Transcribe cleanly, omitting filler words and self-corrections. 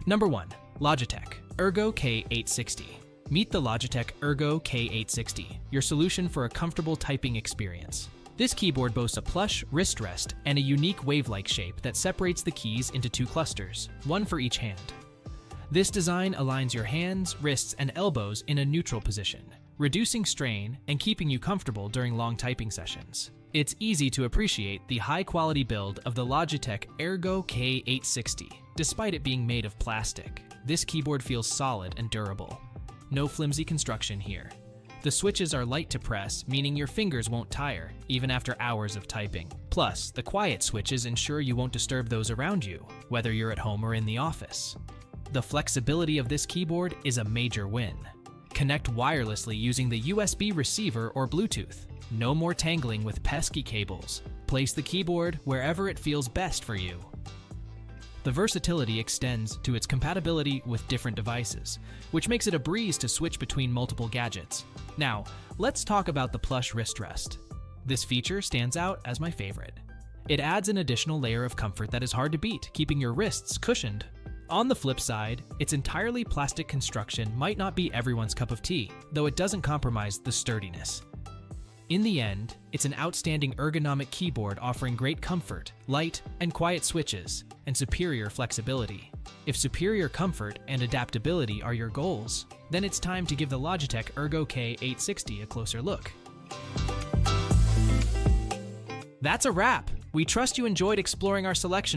Number 1. Logitech Ergo K860. Meet the Logitech Ergo K860, your solution for a comfortable typing experience. This keyboard boasts a plush wrist rest and a unique wave-like shape that separates the keys into 2 clusters, one for each hand. This design aligns your hands, wrists, and elbows in a neutral position, reducing strain and keeping you comfortable during long typing sessions. It's easy to appreciate the high-quality build of the Logitech Ergo K860, despite it being made of plastic. This keyboard feels solid and durable. No flimsy construction here. The switches are light to press, meaning your fingers won't tire, even after hours of typing. Plus, the quiet switches ensure you won't disturb those around you, whether you're at home or in the office. The flexibility of this keyboard is a major win. Connect wirelessly using the USB receiver or Bluetooth. No more tangling with pesky cables. Place the keyboard wherever it feels best for you. The versatility extends to its compatibility with different devices, which makes it a breeze to switch between multiple gadgets. Now, let's talk about the plush wrist rest. This feature stands out as my favorite. It adds an additional layer of comfort that is hard to beat, keeping your wrists cushioned. On the flip side, its entirely plastic construction might not be everyone's cup of tea, though it doesn't compromise the sturdiness. In the end, it's an outstanding ergonomic keyboard offering great comfort, light and quiet switches, and superior flexibility. If superior comfort and adaptability are your goals, then it's time to give the Logitech Ergo K860 a closer look. That's a wrap! We trust you enjoyed exploring our selection